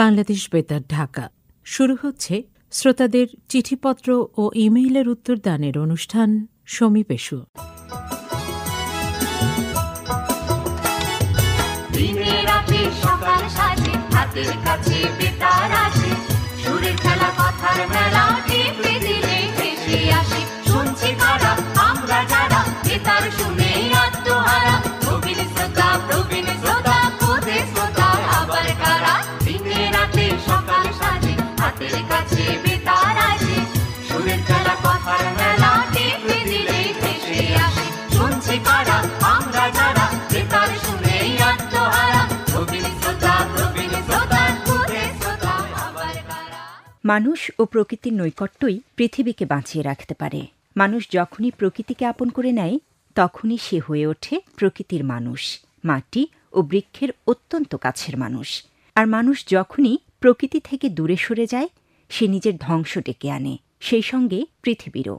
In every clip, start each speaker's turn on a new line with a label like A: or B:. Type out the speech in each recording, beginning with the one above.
A: বাংলাদেশ বেতার ঢাকা। শুরু হচ্ছে শ্রোতাদের চিঠিপত্র ও ইমেইলের উত্তর দানের অনুষ্ঠান সমীপেশু।
B: সকাল সাজে হাতের কাছে বেতার আসে, সুরের খেলা কথার মেলা টিপে দিলে ভেসে আসে। শুনছি কারা আমরা যারা বেতার শুনে আত্মহারা, প্রবীণ শ্রোতা প্রবীণ শ্রোতা খুদে শ্রোতা আবার কারা। দিনে রাতে সকাল সাজে হাতের কাছে বেতার আসে, সুরের খেলা কথার মেলা টিপে দিলে ভেসে আসে। শুনছি কারা আমরা যারা বেতার শুনে আত্মহারা,
C: মানুষ ও প্রকৃতির নৈকট্যই পৃথিবীকে বাঁচিয়ে রাখতে পারে। মানুষ যখনই প্রকৃতিকে আপন করে নেয়, তখনই সে হয়ে ওঠে প্রকৃতির মানুষ, মাটি ও বৃক্ষের অত্যন্ত কাছের মানুষ। আর মানুষ যখনই প্রকৃতি থেকে দূরে সরে যায়, সে নিজের ধ্বংস ডেকে আনে, সেই সঙ্গে পৃথিবীরও।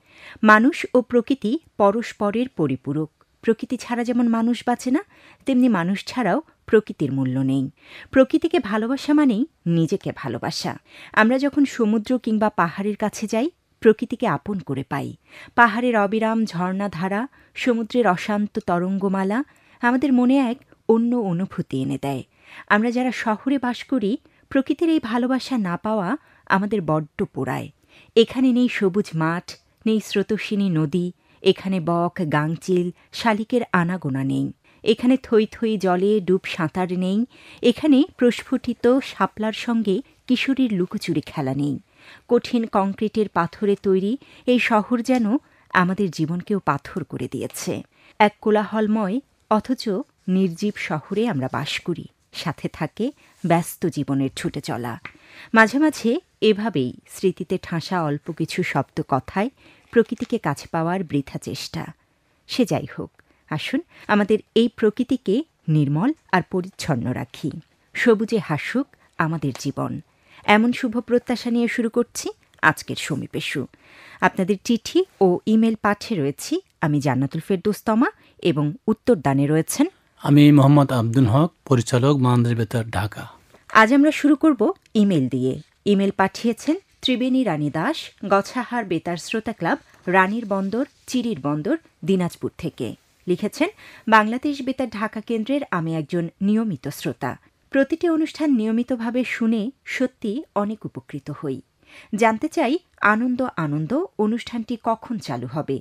C: মানুষ ও প্রকৃতি পরস্পরের পরিপূরক। প্রকৃতি ছাড়া যেমন মানুষ বাঁচে না, তেমনি মানুষ ছাড়াও প্রকৃতির মূল্য নেই। প্রকৃতিকে ভালোবাসা মানেই নিজেকে ভালোবাসা। আমরা যখন সমুদ্র কিংবা পাহাড়ের কাছে যাই, প্রকৃতিকে আপন করে পাই। পাহাড়ের অবিরাম ঝর্ণাধারা, সমুদ্রের অশান্ত তরঙ্গমালা আমাদের মনে এক অন্য অনুভূতি এনে দেয়। আমরা যারা শহরে বাস করি, প্রকৃতির এই ভালোবাসা না পাওয়া আমাদের বড্ড পোড়ায়। এখানে নেই সবুজ মাঠ, নেই স্রোতস্বিনী নদী, এখানে বক, গাংচিল, শালিকের আনাগোনা নেই। এখানে থই থই জলে ডুব সাঁতার নেই। এখানে প্রস্ফুটিত শাপলার সঙ্গে কিশোরীর লুকোচুরি খেলা নেই। কঠিন কংক্রিটের পাথরে তৈরি এই শহর যেন আমাদের জীবনকেও পাথর করে দিয়েছে। এক কোলাহলময় অথচ নির্জীব শহরে আমরা বাস করি। সাথে থাকে ব্যস্ত জীবনের ছুটে চলা। মাঝে মাঝে এভাবেই স্মৃতিতে ঠাসা অল্প কিছু শব্দ কথায় প্রকৃতিকে কাছে পাওয়ার বৃথা চেষ্টা। সে যাই হোক, আসুন আমাদের এই প্রকৃতিকে নির্মল আর পরিচ্ছন্ন রাখি। সবুজে হাসুক আমাদের জীবন, এমন শুভ প্রত্যাশা নিয়ে শুরু করছি আজকের সমীপেশু। আপনাদের চিঠি ও ইমেল পাঠে রয়েছি আমি জান্নাতুল ফেরদৌস তমা, এবং উত্তরদানে রয়েছেন
D: আমি মোহাম্মদ আব্দুল হক, পরিচালক, বাংলাদেশ বেতার ঢাকা।
C: আজ আমরা শুরু করব ইমেল দিয়ে। ইমেল পাঠিয়েছেন ত্রিবেণী রানী দাস, গছাহার বেতার শ্রোতা ক্লাব, রানীর বন্দর, চিরির বন্দর, দিনাজপুর থেকে। লিখেছেন, বাংলাদেশ বেতার ঢাকা কেন্দ্রের আমি একজন নিয়মিত শ্রোতা। প্রতিটি অনুষ্ঠান নিয়মিতভাবে শুনে সত্যি অনেক উপকৃত হই। জানতে চাই আনন্দ আনন্দ অনুষ্ঠানটি কখন চালু হবে।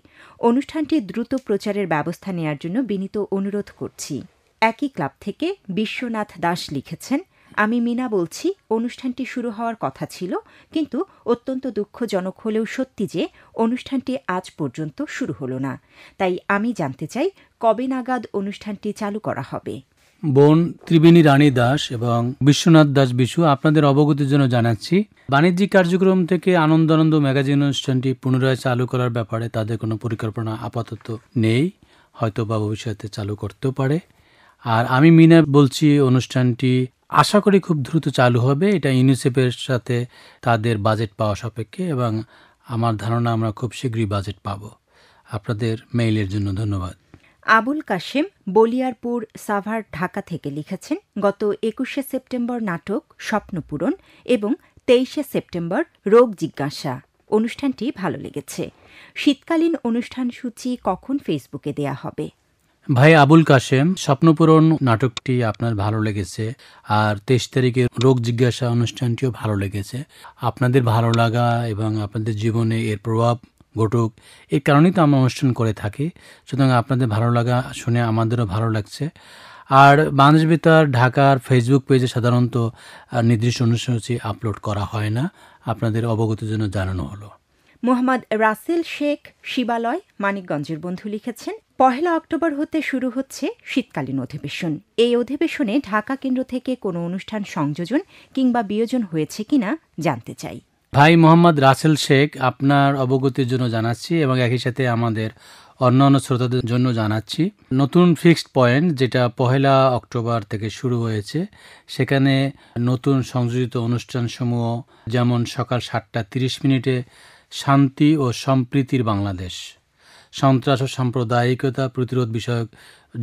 C: অনুষ্ঠানটি দ্রুত প্রচারের ব্যবস্থা নেয়ার জন্য বিনীত অনুরোধ করছি। একই ক্লাব থেকে বিশ্বনাথ দাস লিখেছেন, আমি মিনা বলছি। অনুষ্ঠানটি শুরু হওয়ার কথা ছিল, কিন্তু অত্যন্ত দুঃখজনক হলেও সত্যি যে অনুষ্ঠানটি আজ পর্যন্ত শুরু হলো না। তাই আমি জানতে চাই কবে নাগাদ অনুষ্ঠানটি চালু করা হবে।
D: বোন ত্রিবেণী রানী দাস এবং বিশ্বনাথ দাস বিশু, আপনাদের অবগতির জন্য জানাচ্ছি, বাণিজ্যিক কার্যক্রম থেকে আনন্দ আনন্দ ম্যাগাজিন অনুষ্ঠানটি পুনরায় চালু করার ব্যাপারে তাদের কোনো পরিকল্পনা আপাতত নেই। হয়তো বা ভবিষ্যতে চালু করতেও পারে। আর আমি মিনা বলছি, অনুষ্ঠানটি আশা করি খুব দ্রুত চালু হবে। এটা ইউনিসেফের সাথে তাদের বাজেট পাওয়া সাপেক্ষে, এবং আমার ধারণা আমরা খুব শীঘ্রই বাজেট পাব। আপনাদের মেইলের জন্য ধন্যবাদ।
C: আবুল কাশেম বলিয়ারপুর সাভার ঢাকা থেকে লিখেছেন, গত 21শে সেপ্টেম্বর নাটক স্বপ্নপূরণ এবং 23শে সেপ্টেম্বর রোগ জিজ্ঞাসা অনুষ্ঠানটি ভালো লেগেছে। শীতকালীন অনুষ্ঠান সূচি কখন ফেসবুকে দেয়া হবে?
D: ভাই আবুল কাশেম, স্বপ্নপূরণ নাটকটি আপনার ভালো লেগেছে, আর 23 তারিখে রোগ জিজ্ঞাসা অনুষ্ঠানটিও ভালো লেগেছে। আপনাদের ভালো লাগা এবং আপনাদের জীবনে এর প্রভাব ঘটুক, এই কারণেই তো আমরা অনুষ্ঠান করে থাকি। সুতরাং আপনাদের ভালো লাগা শুনে আমাদেরও ভালো লাগছে। আর বাংলাদেশ বেতার ঢাকার ফেসবুক পেজে সাধারণত নির্দিষ্ট অনুষ্ঠানসূচি আপলোড করা হয় না। আপনাদের অবগতির জন্য জানানো হলো।
C: মোহাম্মদ রাসেল শেখ শিবালয় মানিকগঞ্জের বন্ধু লিখেছেন, 1 অক্টোবর হতে শুরু হচ্ছে শীতকালীন অধিবেশন। এই অধিবেশনে ঢাকা কেন্দ্র থেকে কোনো অনুষ্ঠান সংযোজন কিংবা বিয়োজন হয়েছে কিনা জানতে চাই।
D: ভাই মোহাম্মদ রাসেল শেখ, আপনার অবগতির জন্য জানাচ্ছি এবং একই সাথে আমাদের অন্যান্য শ্রোতাদের জন্য জানাচ্ছি, নতুন ফিক্সড পয়েন্ট যেটা 1 অক্টোবর থেকে শুরু হয়েছে, সেখানে নতুন সংযোজিত অনুষ্ঠানসমূহ, যেমন সকাল 7:30 শান্তি ও সম্প্রীতির বাংলাদেশ, সন্ত্রাস ও সাম্প্রদায়িকতা প্রতিরোধ বিষয়ক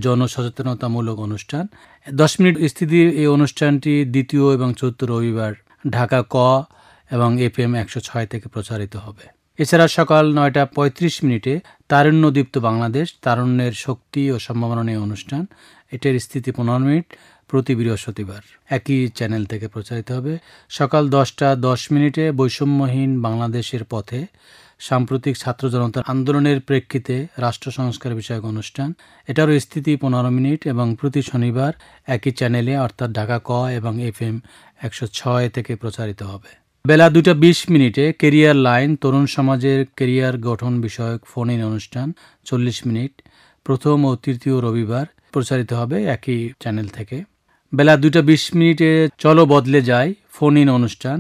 D: জনসচেতনতামূলক অনুষ্ঠান। 10 মিনিট স্থিতির এই অনুষ্ঠানটি দ্বিতীয় এবং চতুর্থ রবিবার ঢাকা ক এবং FM 106 থেকে প্রচারিত হবে। এছাড়া সকাল 9:35 তারুণ্যদীপ্ত বাংলাদেশ, তারুণ্যের শক্তি ও সম্ভাবনা নিয়ে অনুষ্ঠান। এটার স্থিতি 15 মিনিট প্রতি বৃহস্পতিবার একই চ্যানেল থেকে প্রচারিত হবে। সকাল 10:10 বৈষম্যহীন বাংলাদেশের পথে সাম্প্রতিক ছাত্র জনতার আন্দোলনের প্রেক্ষিতে রাষ্ট্র সংস্কার বিষয়ক অনুষ্ঠান। এটারও স্থিতি 15 মিনিট এবং প্রতি শনিবার একই চ্যানেলে অর্থাৎ ঢাকা ক এবং FM 106 থেকে প্রচারিত হবে। বেলা 2:20 কেরিয়ার লাইন, তরুণ সমাজের কেরিয়ার গঠন বিষয়ক ফোন ইন অনুষ্ঠান 40 মিনিট প্রথম ও তৃতীয় রবিবার প্রচারিত হবে একই চ্যানেল থেকে। বেলা 2:20 চলো বদলে যায় ফোন ইন অনুষ্ঠান,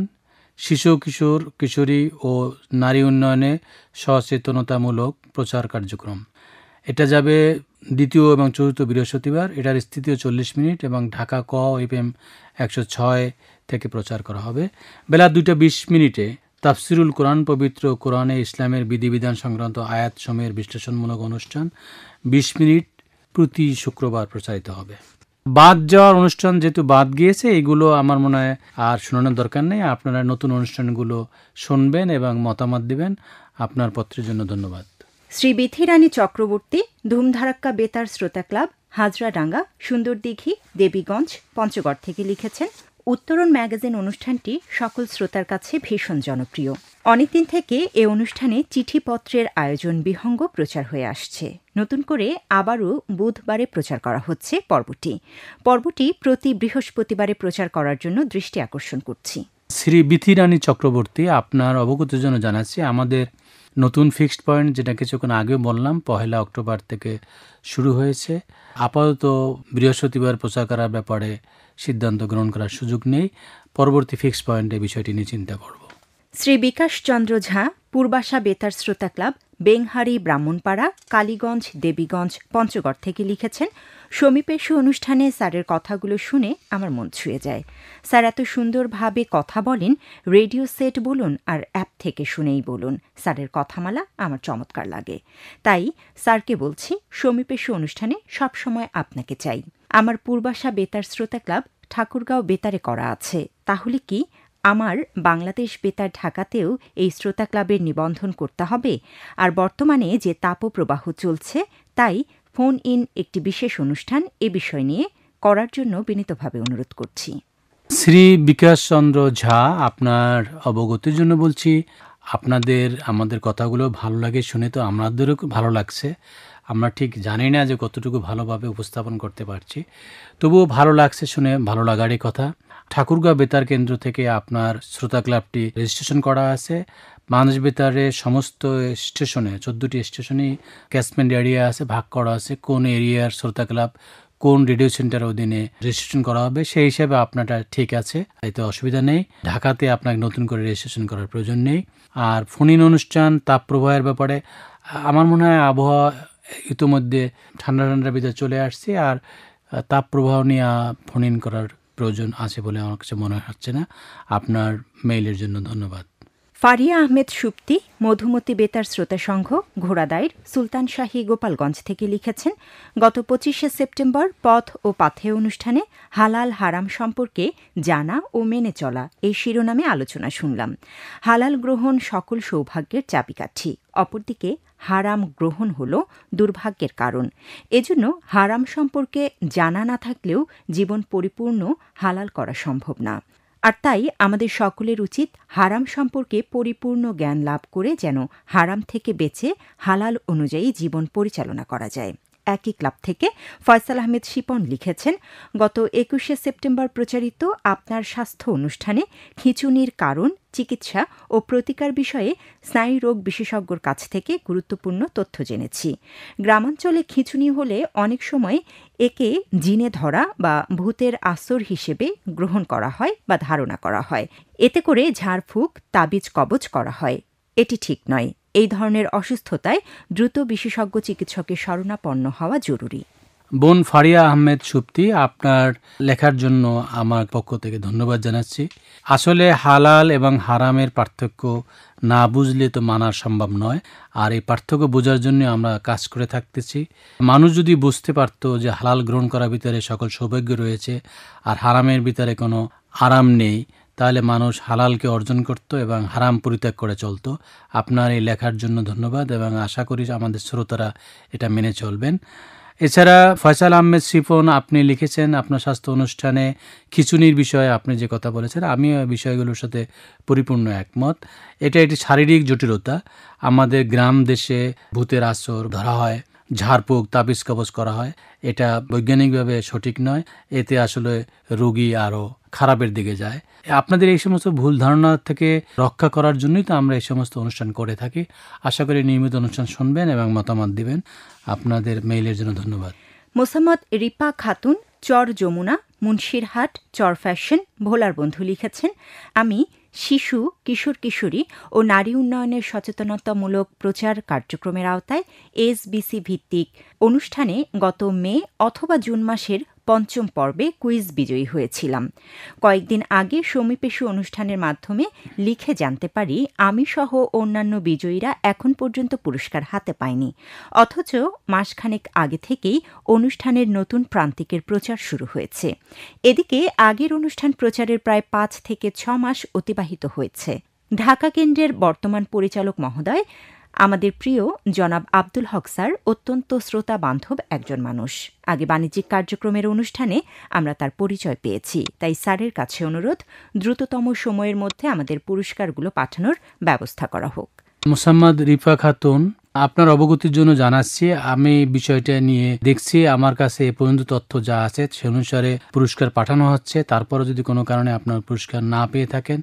D: শিশু কিশোর কিশোরী ও নারী উন্নয়নে সচেতনতামূলক প্রচার কার্যক্রম। এটা যাবে দ্বিতীয় এবং চতুর্থ বৃহস্পতিবার। এটার স্থিতিও 40 মিনিট এবং ঢাকা ক FM 106 থেকে প্রচার করা হবে। বেলা 2:20 তাফসিরুল কোরআন, পবিত্র কোরআনে ইসলামের বিধিবিধান সংক্রান্ত আয়াত সমূহের বিশ্লেষণমূলক অনুষ্ঠান 20 মিনিট প্রতি শুক্রবার প্রচারিত হবে। বাদ যাওয়ার অনুষ্ঠান যেহেতু বাদ গিয়েছে, এগুলো আমার মনে হয় আর শোনানোর দরকার নেই। আপনারা নতুন অনুষ্ঠানগুলো শুনবেন এবং মতামত দিবেন। আপনার পত্রের জন্য ধন্যবাদ।
C: শ্রী বিথিরানী চক্রবর্তী, ধুমধারাক্কা বেতার শ্রোতা ক্লাব, হাজরাডাঙ্গা, সুন্দরদিঘি, দেবীগঞ্জ, পঞ্চগড় থেকে লিখেছেন, উত্তরণ ম্যাগাজিন অনুষ্ঠানটি সকল শ্রোতার কাছে ভীষণ জনপ্রিয়। অনেকদিন থেকে এ অনুষ্ঠানে চিঠিপত্রের আয়োজন বিহঙ্গ প্রচার হয়ে আসছে। নতুন করে আবারও বুধবারে প্রচার করা হচ্ছে পর্বটি প্রতি বৃহস্পতিবারে প্রচার করার জন্য দৃষ্টি আকর্ষণ করছি।
D: শ্রী বিথিরানী চক্রবর্তী, আপনার অবগতির জন্য জানাচ্ছি, আমাদের নতুন ফিক্সড পয়েন্ট, যেটা কিছুক্ষণ আগেও বললাম, 1 অক্টোবর থেকে শুরু হয়েছে। আপাতত বৃহস্পতিবার প্রচার করার ব্যাপারে সিদ্ধান্ত গ্রহণ করার সুযোগ নেই। পরবর্তী ফিক্সড পয়েন্টে বিষয়টি নিয়ে চিন্তা করব।
C: শ্রী বিকাশ চন্দ্র ঝা, পূর্বাশা বেতার শ্রোতা ক্লাব, বেংহারি, ব্রাহ্মণপাড়া, কালীগঞ্জ, দেবীগঞ্জ, পঞ্চগড় থেকে লিখেছেন, সমীপেশু অনুষ্ঠানে স্যারের কথাগুলো শুনে আমার মন ছুঁয়ে যায়। স্যার এত সুন্দরভাবে কথা বলেন, রেডিও সেট বলুন আর অ্যাপ থেকে শুনেই বলুন, স্যারের কথামালা আমার চমৎকার লাগে। তাই স্যারকে বলছি, সমীপেশু অনুষ্ঠানে সবসময় আপনাকে চাই। আমার পূর্বাশা বেতার শ্রোতা ক্লাব ঠাকুরগাঁও বেতারে করা আছে, তাহলে কি আমার বাংলাদেশ বেতার ঢাকাতেও এই শ্রোতা ক্লাবের নিবন্ধন করতে হবে? আর বর্তমানে যে তাপপ্রবাহ চলছে, তাই ফোন ইন একটি বিশেষ অনুষ্ঠান এ বিষয় নিয়ে করার জন্য বিনীতভাবে অনুরোধ করছি।
D: শ্রী বিকাশ চন্দ্র ঝা, আপনার অবগতির জন্য বলছি, আমাদের কথাগুলো ভালো লাগে শুনে, তো আমাদেরও ভালো লাগছে। আমরা ঠিক জানি না যে কতটুকু ভালোভাবে উপস্থাপন করতে পারছি, তবুও ভালো লাগছে শুনে, ভালো লাগারই কথা। ঠাকুরগাঁও বেতার কেন্দ্র থেকে আপনার শ্রোতা ক্লাবটি রেজিস্ট্রেশন করা আছে। বাংলাদেশ বেতারের সমস্ত স্টেশনে, 14টি স্টেশনেই ক্যাচমেন্ট এরিয়া আছে, ভাগ করা আছে কোন এরিয়ার শ্রোতা ক্লাব কোন রেডিও সেন্টার অধীনে রেজিস্ট্রেশন করা হবে। সেই হিসাবে আপনারটা ঠিক আছে, এতে অসুবিধা নেই। ঢাকাতে আপনাকে নতুন করে রেজিস্ট্রেশন করার প্রয়োজন নেই। আর ফোন ইন অনুষ্ঠান, তাপপ্রবাহের ব্যাপারে আমার মনে হয় আবহাওয়া ইতিমধ্যে ঠান্ডার ভিতরে চলে আসছে, আর তাপপ্রবাহ নিয়ে ফোন ইন করার প্রয়োজন আছে বলে আমার কাছে মনে হচ্ছে না। আপনার মেইলের জন্য ধন্যবাদ।
C: ফারিয়া আহমেদ সুপ্তি, মধুমতি বেতার শ্রোতা সংঘ, ঘোড়াদাইর, সুলতান শাহী, গোপালগঞ্জ থেকে লিখেছেন, গত 25শে সেপ্টেম্বর পথ ও পাথেয় অনুষ্ঠানে হালাল হারাম সম্পর্কে জানা ও মেনে চলা এই শিরোনামে আলোচনা শুনলাম। হালাল গ্রহণ সকল সৌভাগ্যের চাবিকাঠি, অপরদিকে হারাম গ্রহণ হল দুর্ভাগ্যের কারণ। এজন্য হারাম সম্পর্কে জানা না থাকলেও জীবন পরিপূর্ণ হালাল করা সম্ভব না। আর তাই আমাদের সকলের উচিত হারাম সম্পর্কে পরিপূর্ণ জ্ঞান লাভ করে যেন হারাম থেকে বেঁচে হালাল অনুযায়ী জীবন পরিচালনা করা যায়। একই ক্লাব থেকে ফয়সাল আহমেদ শিপন লিখেছেন, গত 21শে সেপ্টেম্বর প্রচারিত আপনার স্বাস্থ্য অনুষ্ঠানে খিঁচুনির কারণ, চিকিৎসা ও প্রতিকার বিষয়ে স্নায়ুরোগ বিশেষজ্ঞর কাছ থেকে গুরুত্বপূর্ণ তথ্য জেনেছি। গ্রামাঞ্চলে খিঁচুনি হলে অনেক সময় একে জিনে ধরা বা ভূতের আসর হিসেবে গ্রহণ করা হয় বা ধারণা করা হয়। এতে করে ঝাড়ফুঁক, তাবিজ কবজ করা হয়। এটি ঠিক নয়। এই ধরনের অসুস্থতায় দ্রুত বিশেষজ্ঞ চিকিৎসকের শরণাপন্ন হওয়া জরুরি।
D: বোন ফারিয়া আহমেদ সুপ্তি, আপনার লেখার জন্য আমার পক্ষ থেকে ধন্যবাদ জানাচ্ছি। আসলে হালাল এবং হারামের পার্থক্য না বুঝলে তো মানা সম্ভব নয়, আর এই পার্থক্য বোঝার জন্য আমরা কাজ করে থাকতেছি। মানুষ যদি বুঝতে পারতো যে হালাল গ্রহণ করার ভিতরে সকল সৌভাগ্য রয়েছে আর হারামের ভিতরে কোনো আরাম নেই, তাহলে মানুষ হালালকে অর্জন করত এবং হারাম পরিত্যাগ করে চলতো। আপনার এই লেখার জন্য ধন্যবাদ এবং আশা করি আমাদের শ্রোতারা এটা মেনে চলবেন। এছাড়া ফয়সাল আহমেদ শিপন, আপনি লিখেছেন আপনার স্বাস্থ্য অনুষ্ঠানে খিচুনির বিষয়ে আপনি যে কথা বলেছেন, আমিও এই বিষয়গুলোর সাথে পরিপূর্ণ একমত। এটা একটি শারীরিক জটিলতা। আমাদের গ্রাম দেশে ভূতের আসর ধরা হয়, ঝাড়ফুঁক তাবিজ কবজ করা হয়, এটা বৈজ্ঞানিকভাবে সঠিক নয়। এতে আসলে রোগী আরও খারাপের দিকে যায়। আপনাদের এই সমস্ত ভুল ধারণা থেকে রক্ষা করার জন্যই তো আমরা এই সমস্ত অনুষ্ঠান করে থাকি। আশা করি নিয়মিত অনুষ্ঠান শুনবেন এবং মতামত দিবেন। আপনাদের মেইলের জন্য ধন্যবাদ।
C: মোসাম্মদ রিপা খাতুন, চর যমুনা, মুন্সিরহাট, চর ফ্যাশন, ভোলার বন্ধু লিখেছেন, আমি শিশু, কিশোর কিশোরী ও নারী উন্নয়নের সচেতনতামূলক প্রচার কার্যক্রমের আওতায় এসবিসি ভিত্তিক অনুষ্ঠানে গত মে অথবা জুন মাসের ৫ম পর্বে কুইজ বিজয়ী হয়েছিলাম। কয়েকদিন আগে সমীপেশু অনুষ্ঠানের মাধ্যমে লিখে জানতে পারি আমি সহ অন্যান্য বিজয়ীরা এখন পর্যন্ত পুরস্কার হাতে পায়নি, অথচ মাসখানেক আগে থেকেই অনুষ্ঠানের নতুন প্রান্তিকের প্রচার শুরু হয়েছে। এদিকে আগের অনুষ্ঠান প্রচারের প্রায় ৫ থেকে ৬ মাস অতিবাহিত হয়েছে। ঢাকা কেন্দ্রের বর্তমান পরিচালক মহোদয়, আমাদের প্রিয় জনাব আব্দুল হক স্যার অত্যন্ত শ্রোতা বান্ধব একজন মানুষ। আগে বাণিজ্যিক কার্যক্রমের অনুষ্ঠানে আমরা তার পরিচয় পেয়েছি, তাই স্যারের কাছে অনুরোধ দ্রুততম সময়ের মধ্যে আমাদের পুরস্কারগুলো পাঠানোর ব্যবস্থা করা হোক।
D: মোসাম্মদ রিফা খাতুন, আপনার অবগতির জন্য জানাচ্ছি, আমি বিষয়টা নিয়ে দেখছি। আমার কাছে এ পর্যন্ত তথ্য যা আছে সে অনুসারে পুরস্কার পাঠানো হচ্ছে। তারপরে যদি কোনো কারণে আপনার পুরস্কার না পেয়ে থাকেন,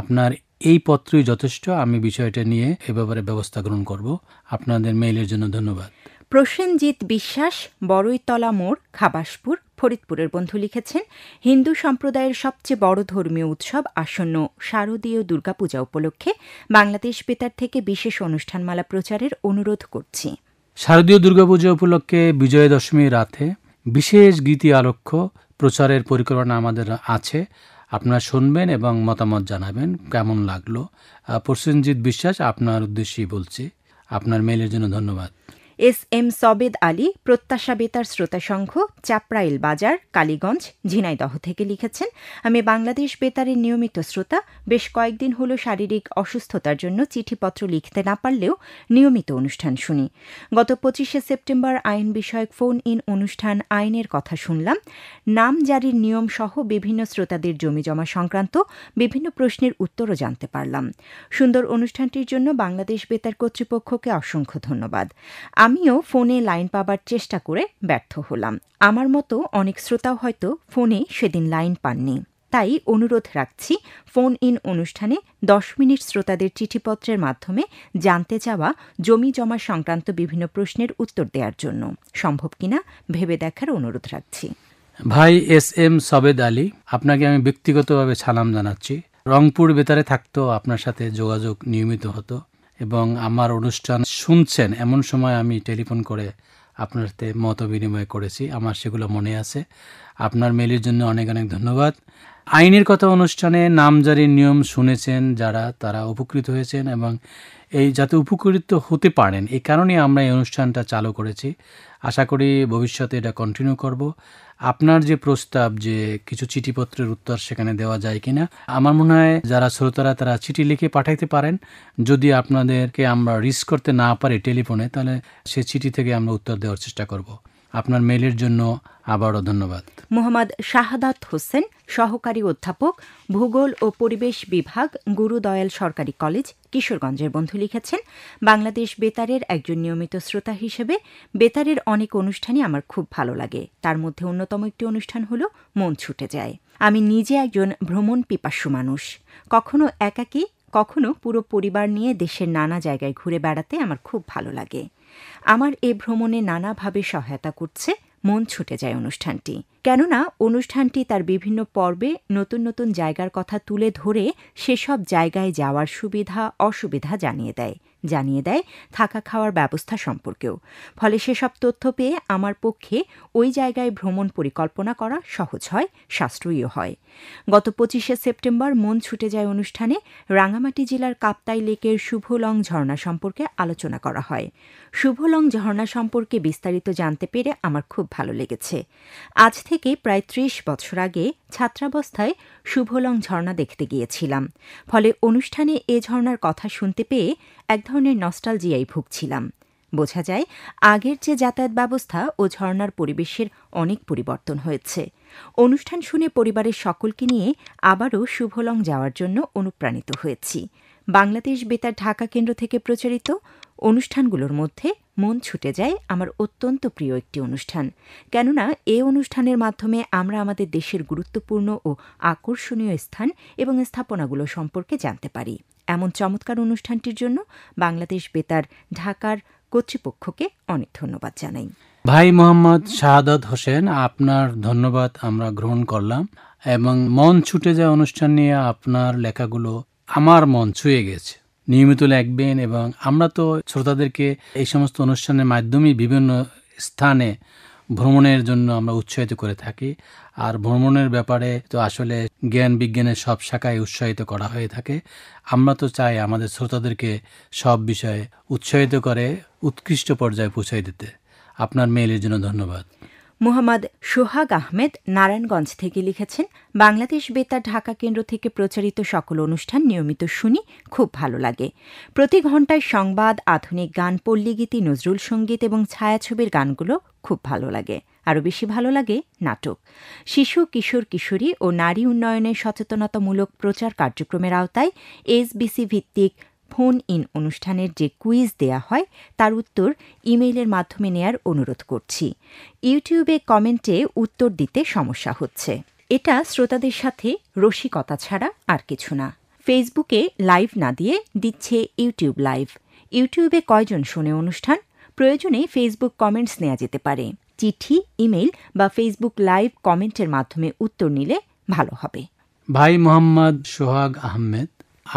D: আপনার এই পত্রই যথেষ্ট। আমি বিষয়টা নিয়ে এ ব্যাপারে ব্যবস্থা গ্রহণ করব। আপনাদের মেইলের জন্য ধন্যবাদ।
C: প্রসেনজিৎ বিশ্বাস, বড়ইতলা মোড়, খাবাসপুর, ফরিদপুরের বন্ধু লিখেছেন, হিন্দু সম্প্রদায়ের সবচেয়ে বড় ধর্মীয় উৎসব আসন্ন শারদীয় দুর্গাপূজা উপলক্ষে বাংলাদেশ বেতার থেকে বিশেষ অনুষ্ঠানমালা প্রচারের অনুরোধ করছি।
D: শারদীয় দুর্গাপূজা উপলক্ষে বিজয়া দশমীর রাতে বিশেষ গীতি আলোক্য প্রচারের পরিকল্পনা আমাদের আছে। আপনারা শুনবেন এবং মতামত জানাবেন কেমন লাগলো। প্রসেনজিৎ বিশ্বাস, আপনার উদ্দেশ্যেই বলছি। আপনার মেইলের জন্য ধন্যবাদ।
C: এস এম সবেদ আলী, প্রত্যাশা বেতার শ্রোতা সংঘ, চাপরাইল বাজার, কালীগঞ্জ, ঝিনাইদহ থেকে লিখেছেন, আমি বাংলাদেশ বেতারের নিয়মিত শ্রোতা। বেশ কয়েকদিন হল শারীরিক অসুস্থতার জন্য চিঠিপত্র লিখতে না পারলেও নিয়মিত অনুষ্ঠান শুনি। গত ২৫শে সেপ্টেম্বর আইন বিষয়ক ফোন ইন অনুষ্ঠান আইনের কথা শুনলাম। নাম জারির নিয়ম সহ বিভিন্ন শ্রোতাদের জমিজমা সংক্রান্ত বিভিন্ন প্রশ্নের উত্তরও জানতে পারলাম। সুন্দর অনুষ্ঠানটির জন্য বাংলাদেশ বেতার কর্তৃপক্ষকে অসংখ্য ধন্যবাদ। আমিও ফোনে লাইন পাবার চেষ্টা করে ব্যর্থ হলাম। আমার মতো অনেক শ্রোতাও হয়তো ফোনে সেদিন লাইন পাননি। তাই অনুরোধ রাখছি, ফোন ইন অনুষ্ঠানে ১০ মিনিট শ্রোতাদের চিঠিপত্রের মাধ্যমে জানতে চাওয়া জমি জমা সংক্রান্ত বিভিন্ন প্রশ্নের উত্তর দেওয়ার জন্য সম্ভব কিনা ভেবে দেখার অনুরোধ রাখছি।
D: ভাই এস এম সবেদ আলী, আপনাকে আমি ব্যক্তিগতভাবে সালাম জানাচ্ছি। রংপুর বেতারে থাকতো আপনার সাথে যোগাযোগ নিয়মিত হতো এবং আমার অনুষ্ঠান শুনছেন এমন সময় আমি টেলিফোন করে আপনার সাথে মত বিনিময় করেছি। আমার সেগুলো মনে আছে। আপনার মেইলের জন্য অনেক অনেক ধন্যবাদ। আইনের কথা অনুষ্ঠানে নামজারির নিয়ম শুনেছেন যারা, তারা উপকৃত হয়েছেন এবং এই যাতে উপকৃত হতে পারেন এই কারণে আমরা এই অনুষ্ঠানটা চালু করেছি। আশা করি ভবিষ্যতে এটা কন্টিনিউ করব। আপনার যে প্রস্তাব যে কিছু চিঠিপত্রের উত্তর সেখানে দেওয়া যায় কিনা, আমার মনে হয় যারা শ্রোতারা তারা চিঠি লিখে পাঠাইতে পারেন। যদি আপনাদেরকে আমরা রিচ করতে না পারি টেলিফোনে, তাহলে সে চিঠি থেকে আমরা উত্তর দেওয়ার চেষ্টা করব। আপনার মেইলের জন্য আবারও ধন্যবাদ।
C: মোহাম্মদ শাহাদাত হোসেন, সহকারী অধ্যাপক, ভূগোল ও পরিবেশ বিভাগ, গুরুদয়াল সরকারি কলেজ, কিশোরগঞ্জের বন্ধু লিখেছেন, বাংলাদেশ বেতারের একজন নিয়মিত শ্রোতা হিসেবে বেতারের অনেক অনুষ্ঠানই আমার খুব ভালো লাগে। তার মধ্যে অন্যতম একটি অনুষ্ঠান হল মন ছুটে যায়। আমি নিজে একজন ভ্রমণ পিপাসু মানুষ। কখনো একাকী, কখনো পুরো পরিবার নিয়ে দেশের নানা জায়গায় ঘুরে বেড়াতে আমার খুব ভালো লাগে। আমার এ ভ্রমণে নানাভাবে সহায়তা করছে মন ছুটে যায় অনুষ্ঠানটি। কেননা অনুষ্ঠানটি তার বিভিন্ন পর্বে নতুন নতুন জায়গার কথা তুলে ধরে সেসব জায়গায় যাওয়ার সুবিধা অসুবিধা জানিয়ে দেয় থাকা খাওয়ার ব্যবস্থা সম্পর্কেও। ফলে সেসব তথ্য পেয়ে আমার পক্ষে ওই জায়গায় ভ্রমণ পরিকল্পনা করা সহজ হয়, সাশ্রয়ীও হয়। গত 25শে সেপ্টেম্বর মন ছুটে যায় অনুষ্ঠানে রাঙামাটি জেলার কাপ্তাই লেকের শুভলং ঝর্ণা সম্পর্কে আলোচনা করা হয়। শুভলং ঝর্ণা সম্পর্কে বিস্তারিত জানতে পেরে আমার খুব ভালো লেগেছে। আজ থেকে প্রায় 30 বছর আগে ছাত্রাবস্থায় শুভলং ঝর্ণা দেখতে গিয়েছিলাম। ফলে অনুষ্ঠানে এ ঝর্ণার কথা শুনতে পেয়ে এক ধরনের নস্টালজিয়ায় ভুগছিলাম। বোঝা যায় আগের যে যাতায়াত ব্যবস্থা ও ঝর্ণার পরিবেশের অনেক পরিবর্তন হয়েছে। অনুষ্ঠান শুনে পরিবারের সকলকে নিয়ে আবারও শুভলং যাওয়ার জন্য অনুপ্রাণিত হয়েছি। বাংলাদেশ বেতার ঢাকা কেন্দ্র থেকে প্রচারিত অনুষ্ঠানগুলোর মধ্যে মন ছুটে যায় আমার অত্যন্ত প্রিয় একটি অনুষ্ঠান। কেননা এ অনুষ্ঠানের মাধ্যমে আমরা আমাদের দেশের গুরুত্বপূর্ণ ও আকর্ষণীয় স্থান এবং স্থাপনাগুলো সম্পর্কে জানতে পারি। এমন চমৎকার অনুষ্ঠানটির জন্য বাংলাদেশ বেতার ঢাকার কর্তৃপক্ষকে অনেক ধন্যবাদ জানাই।
D: ভাই মোহাম্মদ শাহাদাত হোসেন, আপনার ধন্যবাদ আমরা গ্রহণ করলাম এবং মন ছুটে যায় অনুষ্ঠান নিয়ে আপনার লেখাগুলো আমার মন ছুঁয়ে গেছে। নিয়মিত লিখবেন এবং আমরা তো শ্রোতাদেরকে এই সমস্ত অনুষ্ঠানের মাধ্যমে বিভিন্ন স্থানে ভ্রমণের জন্য আমরা উৎসাহিত করে থাকি। আর ভ্রমণের ব্যাপারে তো আসলে জ্ঞান বিজ্ঞানের সব শাখায় উৎসাহিত করা হয়ে থাকে। আমরা তো চাই আমাদের শ্রোতাদেরকে সব বিষয়ে উৎসাহিত করে উৎকৃষ্ট পর্যায়ে পৌঁছায় দিতে। আপনার মেইলের জন্য ধন্যবাদ।
C: মোহাম্মদ সোহাগ আহমেদ নারায়ণগঞ্জ থেকে লিখেছেন, বাংলাদেশ বেতার ঢাকা কেন্দ্র থেকে প্রচারিত সকল অনুষ্ঠান নিয়মিত শুনি, খুব ভালো লাগে। প্রতি ঘণ্টায় সংবাদ, আধুনিক গান, পল্লীগীতি, নজরুল সঙ্গীত এবং ছায়াছবির গানগুলো খুব ভালো লাগে। আরও বেশি ভালো লাগে নাটক। শিশু, কিশোর, কিশোরী ও নারী উন্নয়নের সচেতনতামূলক প্রচার কার্যক্রমের আওতায় এসবিসি ভিত্তিক ফোন ইন অনুষ্ঠানের যে কুইজ দেয়া হয় তার উত্তর ইমেইলের মাধ্যমে নেয়ার অনুরোধ করছি। ইউটিউবে কমেন্টে উত্তর দিতে সমস্যা হচ্ছে। এটা শ্রোতাদের সাথে রসিকতা ছাড়া আর কিছু না। ফেসবুকে লাইভ না দিয়ে দিচ্ছে ইউটিউব লাইভ। ইউটিউবে কয়জন শোনে অনুষ্ঠান? প্রয়োজনে ফেসবুক কমেন্টস নেওয়া যেতে পারে। চিঠি, ইমেইল বা ফেসবুক লাইভ কমেন্টের মাধ্যমে উত্তর নিলে ভালো হবে।
D: ভাই মোহাম্মদ সোহাগ আহমেদ,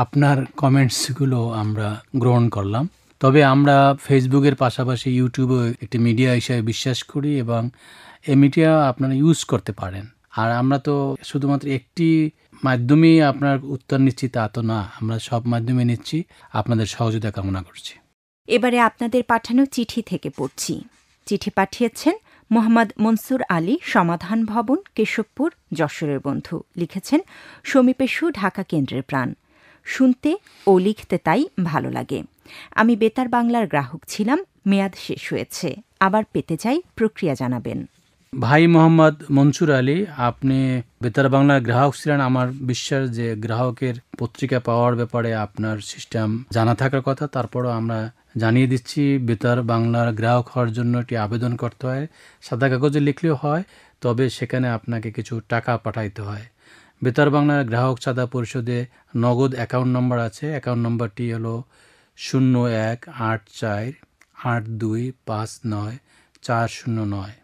D: আপনার কমেন্টসগুলো আমরা গ্রহণ করলাম। তবে আমরা ফেসবুকের পাশাপাশি ইউটিউবও একটি মিডিয়া হিসেবে বিশ্বাস করি এবং এই মিডিয়া আপনারা ইউজ করতে পারেন। আর আমরা তো শুধুমাত্র একটি মাধ্যমেই আপনার উত্তর নিচ্ছি তা তো না, আমরা সব মাধ্যমে নিচ্ছি। আপনাদের সহযোগিতা কামনা করছি।
C: এবারে আপনাদের পাঠানো চিঠি থেকে পড়ছি। চিঠি পাঠিয়েছেন মোহাম্মদ মনসুর আলী, সমাধান ভবন, কেশবপুর, যশোরের বন্ধু। লিখেছেন, সমীপেশু ঢাকা কেন্দ্রের প্রাণ। শুনতে ও লিখতে তাই ভালো লাগে। আমি বেতার বাংলার গ্রাহক ছিলাম, মেয়াদ শেষ হয়েছে, আবার পেতে চাই, প্রক্রিয়া জানাবেন।
D: ভাই মোহাম্মদ মনসুর আলী, আপনি বেতার বাংলার গ্রাহক ছিলেন। আমার বিশ্বাস যে গ্রাহকের পত্রিকা পাওয়ার ব্যাপারে আপনার সিস্টেম জানা থাকার কথা। তারপরও আমরা জানিয়ে দিচ্ছি, বেতার বাংলার গ্রাহক হওয়ার জন্য একটি আবেদন করতে হয়। সাদা কাগজে লিখলেও হয়, তবে সেখানে আপনাকে কিছু টাকা পাঠাইতে হয়। বেতার বাংলার গ্রাহক চাঁদা পরিশোধে নগদ অ্যাকাউন্ট নম্বর আছে। অ্যাকাউন্ট নম্বরটি হলো 018452594009।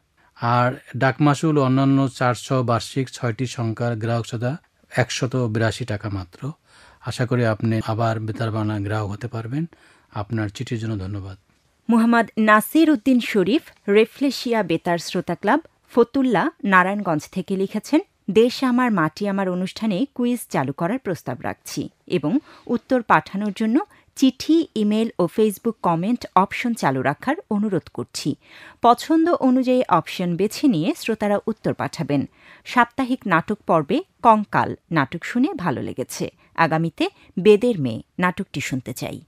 D: আর ডাকমাসুল অন্যান্য 400 বার্ষিক 6টি সংখ্যার গ্রাহক চাঁদা 182 টাকা মাত্র। আশা করি আপনি আবার বেতার বাংলার গ্রাহক হতে পারবেন। আপনার চিঠির জন্য ধন্যবাদ।
C: মোহাম্মদ নাসির উদ্দিন শরীফ, রেফলেশিয়া বেতার শ্রোতা ক্লাব, ফতুল্লা, নারায়ণগঞ্জ থেকে লিখেছেন, দেশ আমার মাটি আমার অনুষ্ঠানে কুইজ চালু করার প্রস্তাব রাখছি এবং উত্তর পাঠানোর জন্য চিঠি, ইমেল ও ফেসবুক কমেন্ট অপশন চালু রাখার অনুরোধ করছি। পছন্দ অনুযায়ী অপশন বেছে নিয়ে শ্রোতারা উত্তর পাঠাবেন। সাপ্তাহিক নাটক পর্বে কঙ্কাল নাটক শুনে ভালো লেগেছে। আগামীতে বেদের মেয়ে নাটকটি শুনতে চাই।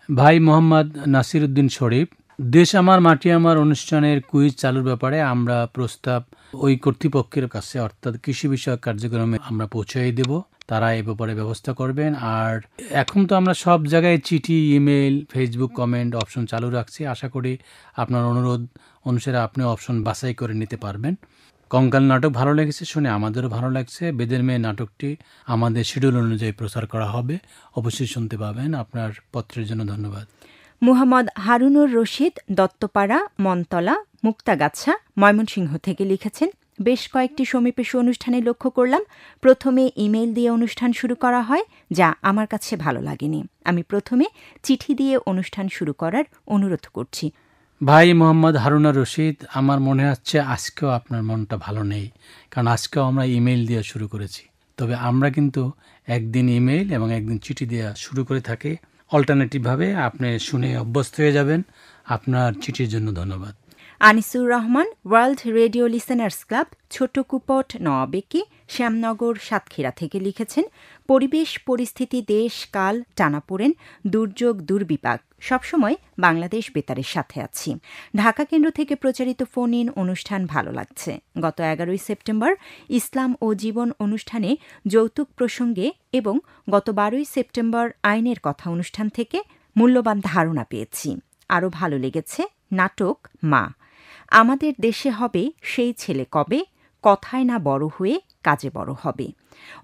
D: ভাই মোহাম্মদ নাসির উদ্দিন শরীফ, দেশ আমার মাটি আমার অনুষ্ঠানের কুইজ চালুর ব্যাপারে আমরা প্রস্তাব ওই কর্তৃপক্ষের কাছে, অর্থাৎ কৃষি বিষয়ক কার্যক্রমে আমরা পৌঁছাই দেব। তারা এ ব্যাপারে ব্যবস্থা করবেন। আর এখন তো আমরা সব জায়গায় চিঠি, ইমেল, ফেসবুক কমেন্ট অপশন চালু রাখছি। আশা করি আপনার অনুরোধ অনুসারে আপনি অপশন বাছাই করে নিতে পারবেন। কঙ্কাল নাটক ভালো লেগেছে শুনে আমাদেরও ভালো লাগছে। বেদের মেয়ে নাটকটি আমাদের শিডিউল অনুযায়ী প্রচার করা হবে, অবশ্যই শুনতে পাবেন। আপনার পত্রের জন্য ধন্যবাদ।
C: মুহাম্মদ হারুনুর রশিদ, দত্তপাড়া, মনতলা, মুক্তাগাছা, ময়মনসিংহ থেকে লিখেছেন, বেশ কয়েকটি সমীপেশ অনুষ্ঠানে লক্ষ্য করলাম প্রথমে ইমেইল দিয়ে অনুষ্ঠান শুরু করা হয়, যা আমার কাছে ভালো লাগেনি। আমি প্রথমে চিঠি দিয়ে অনুষ্ঠান শুরু করার অনুরোধ করছি।
D: ভাই মোহাম্মদ হারুনা রশিদ, আমার মনে হচ্ছে আজকেও আপনার মনটা ভালো নেই, কারণ আজকেও আমরা ইমেইল দিয়ে শুরু করেছি। তবে আমরা কিন্তু একদিন ইমেইল এবং একদিন চিঠি দিয়ে শুরু করে থাকি। অল্টারনেটিভভাবে আপনি শুনে অভ্যস্ত হয়ে যাবেন। আপনার চিঠির জন্য ধন্যবাদ।
C: Anisur Rahman, world radio listeners club, ছোট কুপট, নওয়াবেকি, শ্যামনগর, সাতক্ষীরা থেকে লিখেছেন, পরিবেশ পরিস্থিতি, দেশ কাল, টানাপোড়েন, দুর্যোগ, দুর্বিপাক সবসময় বাংলাদেশ বেতারের সাথে আছি। ঢাকা কেন্দ্র থেকে প্রচারিত ফোন ইন অনুষ্ঠান ভালো লাগছে। গত 11 সেপ্টেম্বর ইসলাম ও জীবন অনুষ্ঠানে যৌতুক প্রসঙ্গে এবং গত 12 সেপ্টেম্বর আইনের কথা অনুষ্ঠান থেকে মূল্যবান ধারণা পেয়েছি। আরও ভালো লেগেছে নাটক মা। আমাদের দেশে হবে সেই ছেলে কবে, কথায় না বড় হয়ে কাজে বড় হবে।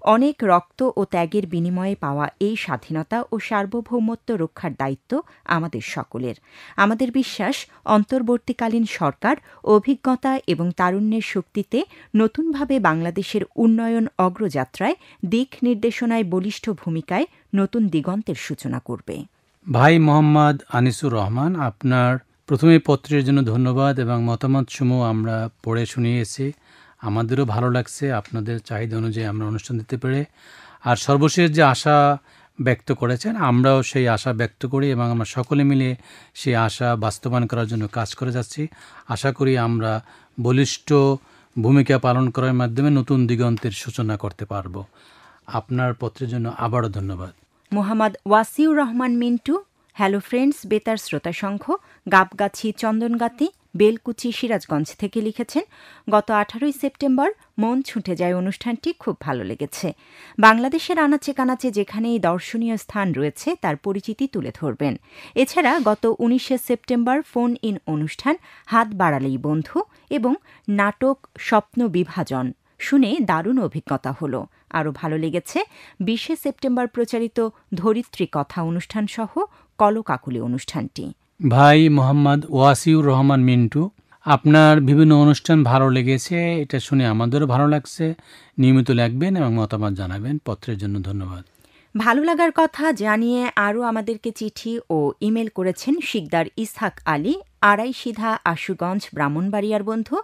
C: অনেক রক্ত ও ত্যাগের বিনিময়ে পাওয়া এই স্বাধীনতা ও সার্বভৌমত্ব রক্ষার দায়িত্ব আমাদের সকলের। আমাদের বিশ্বাস, অন্তর্বর্তীকালীন সরকার অভিজ্ঞতা এবং তারুণ্যের শক্তিতে নতুনভাবে বাংলাদেশের উন্নয়ন অগ্রযাত্রায় দিক নির্দেশনায় বলিষ্ঠ ভূমিকায় নতুন দিগন্তের সূচনা করবে।
D: ভাই মোহাম্মদ আনিসুর রহমান, আপনার প্রথমে পত্রের জন্য ধন্যবাদ এবং মতামতসমূহ আমরা পড়ে শুনিয়েছি। আমাদেরও ভালো লাগছে আপনাদের চাহিদা অনুযায়ী আমরা অনুষ্ঠান দিতে পেরে। আর সর্বশেষ যে আশা ব্যক্ত করেছেন, আমরাও সেই আশা ব্যক্ত করি এবং আমরা সকলে মিলে সেই আশা বাস্তবায়ন করার জন্য কাজ করে যাচ্ছি। আশা করি আমরা বলিষ্ঠ ভূমিকা পালন করার মাধ্যমে নতুন দিগন্তের সূচনা করতে পারব। আপনার পত্রের জন্য আবারও ধন্যবাদ।
C: মোহাম্মদ ওয়াসিউর রহমান মিন্টু, হ্যালো ফ্রেন্ডস বেতার শ্রোতা সংঘ, গাবগাছি, চন্দনগাতি, বেলকুচি, সিরাজগঞ্জ থেকে লিখেছেন, গত 18 সেপ্টেম্বর মন ছুটে যায় অনুষ্ঠানটি খুব ভালো লেগেছে। বাংলাদেশের আনাচে কানাচে যেখানেই দর্শনীয় স্থান রয়েছে তার পরিচিতি তুলে ধরবেন। এছাড়া গত 19 সেপ্টেম্বর ফোন ইন অনুষ্ঠান হাত বাড়ালেই বন্ধু এবং নাটক স্বপ্ন বিভাজন শুনে দারুণ অভিজ্ঞতা হলো। আরও ভালো লেগেছে 20 সেপ্টেম্বর প্রচারিত ধরিত্রী কথা অনুষ্ঠান সহ কলকাকুলি অনুষ্ঠানটি।
D: ভাই মোহাম্মদ ওয়াসিউর রহমান মিন্টু, আপনার বিভিন্ন অনুষ্ঠান ভালো লেগেছে, এটা শুনে আমাদেরও ভালো লাগছে। নিয়মিত লিখবেন এবং মতামত জানাবেন। পত্রের জন্য ধন্যবাদ।
C: ভালো লাগার কথা জানিয়ে আরও আমাদেরকে চিঠি ও ইমেল করেছেন শিকদার ইসহাক আলী, আড়াইসিধা, আশুগঞ্জ, ব্রাহ্মণবাড়িয়ার বন্ধু,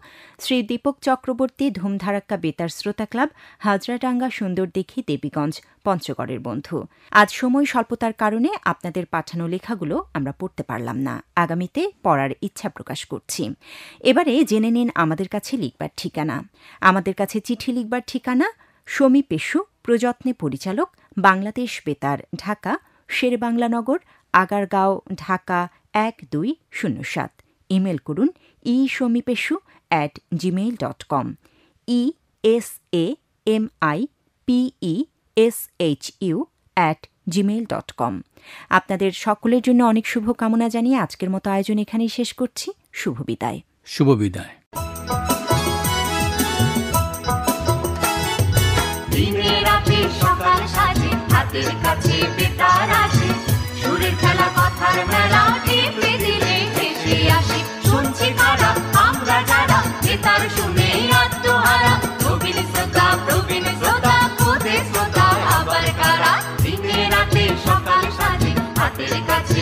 C: শ্রী দীপক চক্রবর্তী, ধুমধারাক্কা বেতার শ্রোতা ক্লাব, হাজরাডাঙ্গা, সুন্দরদিঘি, দেবীগঞ্জ, পঞ্চগড়ের বন্ধু। আজ সময় স্বল্পতার কারণে আপনাদের পাঠানো লেখাগুলো আমরা পড়তে পারলাম না। আগামীতে পড়ার ইচ্ছা প্রকাশ করছি। এবারে জেনে নিন আমাদের কাছে লিখবার ঠিকানা। আমাদের কাছে চিঠি লিখবার ঠিকানা সমী পেশু, প্রযত্নে পরিচালক, বাংলাদেশ বেতার, ঢাকা, শেরেবাংলানগর, আগারগাঁও, ঢাকা 1207। ইমেল করুন isomipeshu@gmail.com, esamipeshu@gmail.com। আপনাদের সকলের জন্য অনেক শুভকামনা জানিয়ে আজকের মতো আয়োজন এখানেই শেষ করছি। শুভ বিদায়।
D: শুভ বিদায়।
B: সকাল সাজে হাতের কাছে বেতার আসে, সুরের খেলা কথার মেলা টিপে দিলে ভেসে আসে। শুনছি কারা আমরা যারা বেতার শুনে আত্মহারা, প্রবীণ শ্রোতা খুদে শ্রোতা আবার কারা। দিনে রাতে সকাল সাজে হাতের কাছে